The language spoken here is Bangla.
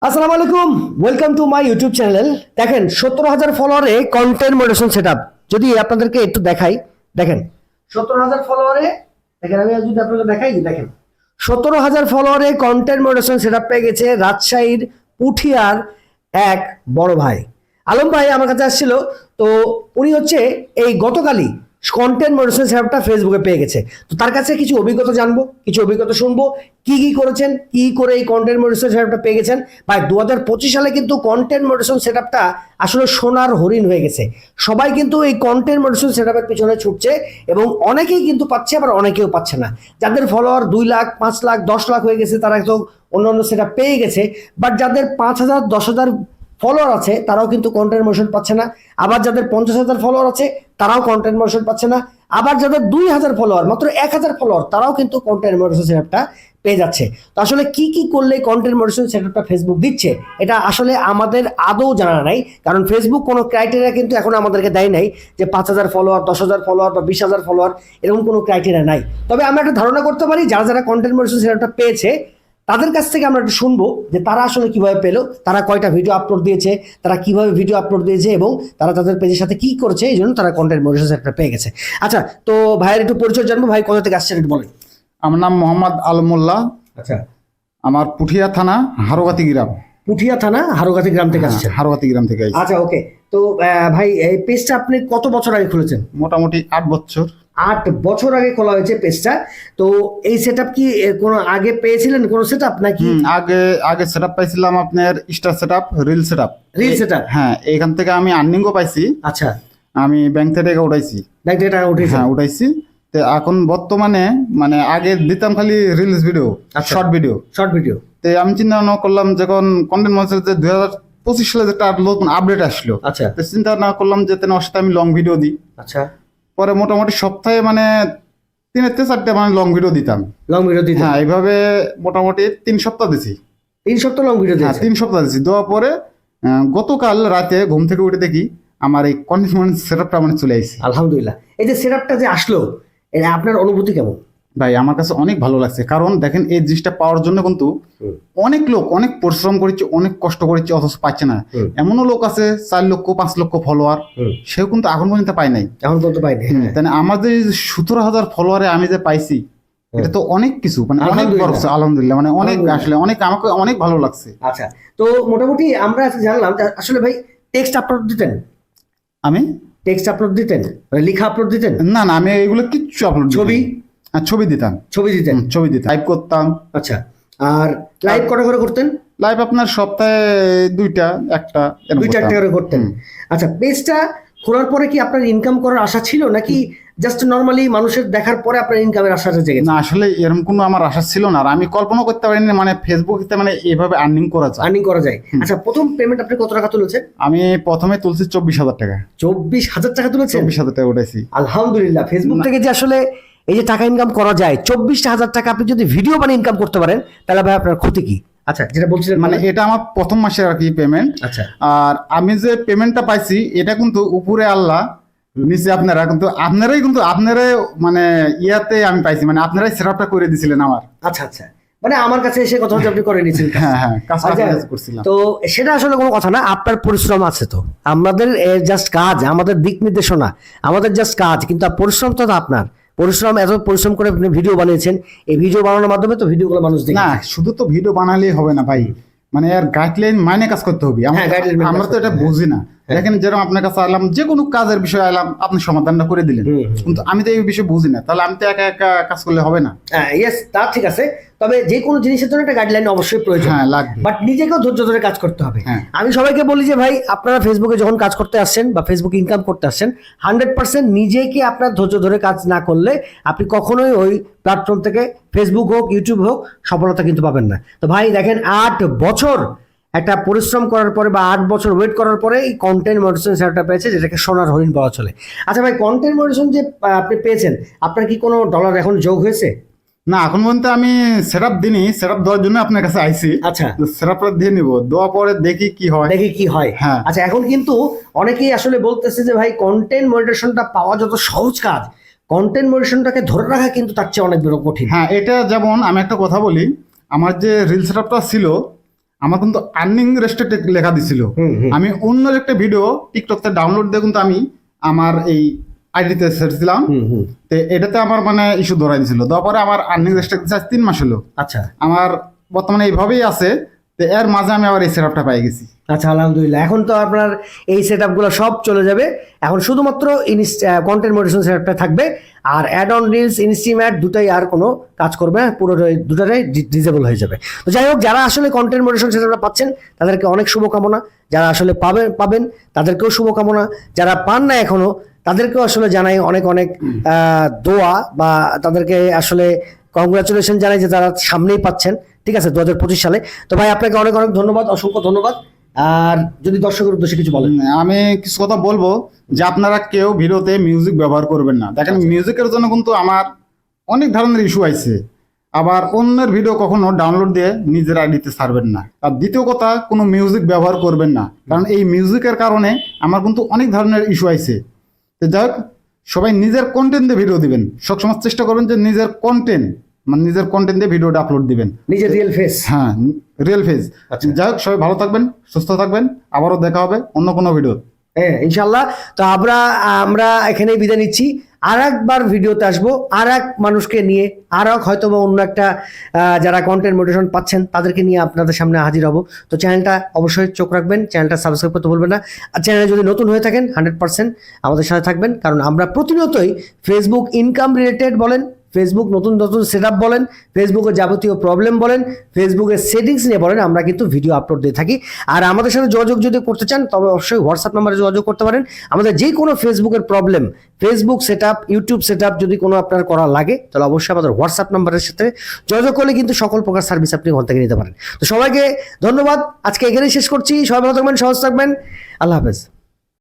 আসসালামু আলাইকুম, welcome to my YouTube channel. দেখেন 17,000 ফলোয়ারে কন্টেন্ট মডারেশন সেটআপ যদি আপনাদেরকে একটু দেখাই। দেখেন 17,000 ফলোয়ারে, দেখেন আমি যদি আপনাদের দেখাই, দেখেন 17,000 ফলোয়ারে কন্টেন্ট মডারেশন সেটআপ পেয়ে গেছে রাজশাহীর পুঠিয়ার এক বড় ভাই আলম ভাই আমার কাছে আসছিল। তো উনি হচ্ছে এই গতকালই কন্টেন্ট মডারেশন সেটআপটা ফেসবুকে পেয়ে গেছে। তো তার কাছে কিছু অভিজ্ঞতা জানবো, কিছু অভিজ্ঞতা শুনবো, কি কি করেছেন, কি করে এই কন্টেন্ট মডারেশন সেটআপটা পেয়ে গেছেন। ভাই 2025 সালে কিন্তু কন্টেন্ট মডারেশন সেটআপটা আসলে সোনার হরিণ হয়ে গেছে। সবাই কিন্তু এই কন্টেন্ট মডারেশন সেটআপের পিছনে ছুটছে এবং অনেকেই কিন্তু পাচ্ছে, আবার অনেকেও পাচ্ছে না। যাদের ফলোয়ার 2 লাখ 5 লাখ 10 লাখ হয়ে গেছে তারা তো অন্য সেটআপ পেয়ে গেছে, বাট যাদের 5,000 10,000 ফলোয়ার আছে তারাও কিন্তু কন্টেন্ট মডারেশন পাচ্ছে না। আবার যাদের 50,000 ফলোয়ার আছে তারাও কন্টেন্ট মডারেশন পাচ্ছে না। আবার যাদের 2,000 ফলোয়ার, মাত্র 1,000 ফলোয়ার, তারাও কিন্তু কন্টেন্ট মডারেশন সেটআপটা পেয়ে যাচ্ছে। তো আসলে কি কি করলে কন্টেন্ট মডারেশন সেটআপটা ফেসবুক দিচ্ছে এটা আসলে আমাদের আদৌ জানা নাই, কারণ ফেসবুক কোনো ক্রাইটেরিয়া কিন্তু এখন আমাদেরকে দেয় নাই যে 5,000 ফলোয়ার, 10,000 ফলোয়ার বা 20,000 ফলোয়ার, এরকম কোনো ক্রাইটেরিয়া নাই। তবে আমরা একটা ধারণা করতে পারি যারা যারা কন্টেন্ট মডারেশন সেটআপটা পেয়েছে তাদের কাছ থেকে আমরা একটু শুনবো যে তারা আসলে কিভাবে পেলো, তারা কয়টা ভিডিও আপলোড দিয়েছে, তারা কিভাবে ভিডিও আপলোড দিয়েছে এবং তারা তাদের পেজের সাথে কি করেছে, এই জন্য তারা কন্টেন্ট মডারেশন সেটআপটা পেয়ে গেছে। আচ্ছা, তো ভাইয়ের একটু পরিচয় জানবো। ভাই কোথা থেকে আসছেন একটু বলেন। আমার নাম মোহাম্মদ আলমুল্লাহ। আচ্ছা, আমার পুঠিয়া থানা হারোগাতি গ্রাম। পুঠিয়া থানা হারোগাতি গ্রাম থেকে আসছেন? হারোগাতি গ্রাম থেকে আইছি। আচ্ছা, ওকে। তো ভাই এই পেজটা আপনি কত বছর আগে খুলেছেন? মোটামুটি 8 বছর। 8 বছর আগে খোলা হয়েছে পেজটা। তো এই সেটআপ কি কোনো আগে পেয়েছিলেন কোনো সেটআপ নাকি? আগে আগে সেটআপ পাইছিলাম আপনার star setup, reel setup. Reel setup, হ্যাঁ, এখান থেকে আমি আর্নিংও পাইছি। আচ্ছা, আমি ব্যাংক থেকে টাকা উঠাইছি। ব্যাংক থেকে টাকা উঠেছে? হ্যাঁ, উঠাইছি। তো এখন বর্তমানে মানে আগে দিতাম খালি reels video, short video. Short video. তো আমি চিন্তা ভাবনা করলাম যখন কন্টেন্ট মডারেশন যে 2025 সালে যেটা নতুন আপডেট আসলো, আচ্ছা, তো চিন্তা ভাবনা করলাম যে ওর সাথে আমি লং ভিডিও দিই। আচ্ছা। পরে মোটামুটি সপ্তাহে মানে 3-4টা মানে লং ভিডিও দিতাম। লং ভিডিও দিতেন? হ্যাঁ, এইভাবে মোটামুটি 3 সপ্তাহ দিছি। 3 সপ্তাহ লং ভিডিও হ্যাঁ, দিয়েছেন? 3 সপ্তাহ দিছি। দেওয়ার পরে গতকাল রাতে ঘুম থেকে উঠে দেখি আমার এই কন্টেন্ট সেটআপটা মানে চলে আসছে। আলহামদুলিল্লাহ। এই যে সেটআপটা যে আসলো, এটা আপনার অনুভূতি কেমন? ভাই আমার কাছে অনেক ভালো লাগছে, কারণ দেখেন এই জিনিসটা পাওয়ার জন্য কিন্তু অনেক লোক অনেক পরিশ্রম করেছে, অনেক কষ্ট করেছে, অথচ পাচ্ছে না। এমনও লোক আছে 4 লক্ষ 5 লক্ষ ফলোয়ার, সেও কিন্তু এখন পর্যন্ত পায় নাই। এখন পর্যন্ত পাইনি। তাই আমাদের 17,000 ফলোয়ারে আমি যে পাইছি, এটা তো অনেক কিছু, মানে অনেক বড় কিছু। আলহামদুলিল্লাহ, মানে অনেক আসলে অনেক আমাকে অনেক ভালো লাগছে। আচ্ছা, তো মোটামুটি আমরা জানলাম যে আসলে ভাই টেক্সট আপলোড দিতেন? আমি টেক্সট আপলোড দিতেন, মানে লেখা আপলোড দিতেন? না না, আমি এগুলো কিচ্ছু আপলোড। ছবি? ছবি দিতাম। ছবি দিতেন? ছবি দিতাম, লাইভ করতাম। আচ্ছা, আর লাইভ কটা করে করতেন? লাইভ আপনার সপ্তাহে 2টা 1টা 2-4টা করে করতেন। আচ্ছা, পেজটা খোলার পরে কি আপনার ইনকাম করার আশা ছিল নাকি জাস্ট নরমালি মানুষের দেখার পরে আপনার ইনকামের আশাটা জেগেছে? না, আসলে এরকম কোনো আমার আশা ছিল না, আর আমি কল্পনা করতে পারিনি মানে ফেসবুকে মানে এভাবে আর্নিং করা যায়। আর্নিং করা যায়। আচ্ছা, প্রথম পেমেন্ট আপনি কত টাকা তুলেছেন? আমি প্রথমে তুলছি 24,000 টাকা। 24,000 টাকা তুলেছেন? 24,000 টাকা উঠাইছি। আলহামদুলিল্লাহ। ফেসবুক থেকে যে আসলে এই যে টাকা ইনকাম করা যায়, 24,000 টাকা আপনি যদি ভিডিও বানিয়ে ইনকাম করতে পারেন তাহলে ভাই আপনার ক্ষতি কি? আচ্ছা, যেটা বলছিলেন মানে এটা আমার প্রথম মাসের আর কি পেমেন্ট। আচ্ছা, আর আমি যে পেমেন্টটা পাইছি এটা কিন্তু উপরে আল্লাহ, নিচে আপনারা, কিন্তু আপনারাই মানে ইয়াতে আমি পাইছি, মানে আপনারাই সেটআপটা করে দিয়েছিলেন আমার। আচ্ছা, আচ্ছা, মানে আমার কাছে এসে কথা হচ্ছে আপনি করে নিয়েছেন? হ্যাঁ হ্যাঁ, কাজটা আচ্ছা, করছিলাম। তো সেটা আসলে কোনো কথা না, আপনার পরিশ্রম আছে। তো আমাদের জাস্ট কাজ, আমাদের দিক নির্দেশনা, আমাদের জাস্ট কাজ, কিন্তু পরিশ্রম তো আপনার পরিশ্রম, এত পরিশ্রম করে আপনি ভিডিও বানিয়েছেন। এই ভিডিও বানানোর মাধ্যমে তো ভিডিওগুলো মানুষ দেখে। না, শুধু তো ভিডিও বানালেই হবে না ভাই, মানে আর গাইডলাইন মানে কাজ করতে হবে। আমরা তো এটা বুঝি না। দেখেন, যেরকম আপনার কাছে আলাম, যে কোনো কাজের বিষয়ে আলাম, আপনি সমাধানটা করে দিলেন, কিন্তু আমি তো এই বিষয়ে বুঝি না, তাহলে আমি তো একা একা কাজ করলে হবে না। ইয়েস, তা ঠিক আছে। তবে যে কোনো জিনিসের জন্য একটা গাইডলাইন অবশ্যই প্রয়োজন। হ্যাঁ, লাগবে। বাট নিজেকেও ধৈর্য ধরে কাজ করতে হবে। হ্যাঁ। আমি সবাইকে বলি যে ভাই, আপনারা ফেসবুকে যখন কাজ করতে আসছেন বা ফেসবুক ইনকাম করতে আসছেন, 100% নিজেকে আপনার ধৈর্য ধরে কাজ না করলে আপনি কখনোই ওই প্ল্যাটফর্ম থেকে, ফেসবুক হোক ইউটিউব হোক, সফলতা কিন্তু পাবেন না। তো ভাই দেখেন, 8 বছর একটা পরিশ্রম করার পরে বা 8 বছর ওয়েট করার পরে এই কন্টেন্ট মডারেশন সেটআপটা পেয়েছে, যেটাকে সোনার হরিণ বলা চলে। আচ্ছা ভাই, কন্টেন্ট মডারেশন যে আপনি পেয়েছেন, আপনার কি কোনো ডলার এখন যোগ হয়েছে? না, এখন পর্যন্ত আমি সেটআপ দিইনি। সেটআপ দেওয়ার জন্য আপনার কাছে আইছি। আচ্ছা, সেটআপটা দিয়ে নিব, দেওয়ার পরে দেখি কি হয়। দেখি কি হয়। হ্যাঁ। আচ্ছা, এখন কিন্তু অনেকেই আসলে বলতেছে যে ভাই, কন্টেন্ট মনিটেশনটা পাওয়া যত সহজ কাজ, কন্টেন্ট মনিটেশনটাকে ধরে রাখা কিন্তু তার চেয়ে অনেক বড় কঠিন। হ্যাঁ, এটা যেমন আমি একটা কথা বলি, আমার যে রিল সেটআপটা ছিল, আমার কিন্তু আর্নিং রেস্ট্রিক্টেড লেখা দিছিল। আমি অন্য একটা ভিডিও টিকটকতে ডাউনলোড দিয়ে কিন্তু আমি আমার এই আইডিতে ছেড়েছিলাম, তো এটাতে আমার মানে ইস্যু ধরাই দিছিল। দেওয়ার পরে আমার আর্নিং রেস্ট্রিক্টেড 3 মাস হলো। আচ্ছা, আমার বর্তমানে এইভাবেই আছে, তো এর মাঝে আমি আবার এই সেটআপটা পেয়ে গেছি। আচ্ছা, আলহামদুলিল্লাহ। এখন তো আপনার এই সেটআপগুলো সব চলে যাবে, এখন শুধুমাত্র কন্টেন্ট মডারেশন সেটআপটা থাকবে, আর অ্যাড অন রিলস, ইনস্টিম্যাট দুটাই আর কোনো কাজ করবে না, পুরো দুটাই ডিজেবল হয়ে যাবে। তো যাই হোক, যারা আসলে কন্টেন্ট মডারেশন সেটআপটা পাচ্ছেন তাদেরকে অনেক শুভকামনা, যারা আসলে পাবেন তাদেরকেও শুভকামনা, যারা পান না এখনো তাদেরকেও আসলে জানাই অনেক অনেক দোয়া, বা তাদেরকে আসলে কংগ্রাচুলেশন জানাই যে তারা সামনেই পাচ্ছেন। ঠিক আছে, 2025 সালে। তো ভাই আপনাকে অনেক অনেক ধন্যবাদ, অসংখ্য ধন্যবাদ। আর যদি দর্শকের উদ্দেশ্যে কিছু বলেন। আমি কিছু কথা বলবো যে আপনারা কেউ ভিডিওতে মিউজিক ব্যবহার করবেন না। দেখেন, মিউজিকের জন্য কিন্তু আমার অনেক ধরনের ইস্যু আছে। আবার অন্যের ভিডিও কখনো ডাউনলোড দিয়ে নিজের আইডিতে ছাড়বেন না। আর দ্বিতীয় কথা, কোনো মিউজিক ব্যবহার করবেন না, কারণ এই মিউজিকের কারণে আমার কিন্তু অনেক ধরনের ইস্যু আছে। তো যাই হোক, সবাই নিজের কন্টেন্ট দিয়ে ভিডিও দিবেন, সবসময় চেষ্টা করবেন যে নিজের কন্টেন্ট দিয়ে ভিডিওটা আপলোড দিবেন, নিজের রিয়েল ফেস। হ্যাঁ, রিয়েল ফেস। যাই হোক, সবাই ভালো থাকবেন, সুস্থ থাকবেন, আবারও দেখা হবে অন্য কোনো ভিডিও। হ্যাঁ, ইনশাল্লাহ। তো আমরা এখানেই বিদায় নিচ্ছি, আর একবার ভিডিওতে আসবো আর এক মানুষকে নিয়ে, আর হয়তো বা অন্য একটা যারা কন্টেন্ট মোটিভেশন পাচ্ছেন তাদেরকে নিয়ে আপনাদের সামনে হাজির হব। তো চ্যানেলটা অবশ্যই চোখ রাখবেন, চ্যানেলটা সাবস্ক্রাইব করতে ভুলবেন না। আর চ্যানেলে যদি নতুন হয়ে থাকেন 100% আমাদের সাথে থাকবেন, কারণ আমরা প্রতিনিয়তই ফেসবুক ইনকাম রিলেটেড বলেন, ফেসবুক নতুন নতুন সেটআপ বলেন, ফেসবুকের যাবতীয় প্রবলেম বলেন, ফেসবুকের সেটিংস নিয়ে বলেন, আমরা কিন্তু ভিডিও আপলোড দিয়ে থাকি। আর আমাদের সাথে যোগাযোগ যদি করতে চান তবে অবশ্যই হোয়াটসঅ্যাপ নাম্বারে যোগাযোগ করতে পারেন। আমাদের যে কোনো ফেসবুকের problem, Facebook setup, YouTube setup যদি কোনো আপনার করা লাগে তাহলে অবশ্যই আমাদের হোয়াটসঅ্যাপ নাম্বারের সাথে যোগাযোগ করলে কিন্তু সকল প্রকার সার্ভিস আপনি ওখান থেকে নিতে পারেন। তো সবাইকে ধন্যবাদ, আজকে এখানেই শেষ করছি। সবাই ভালো থাকবেন, সহজ থাকবেন, আল্লাহ হাফেজ।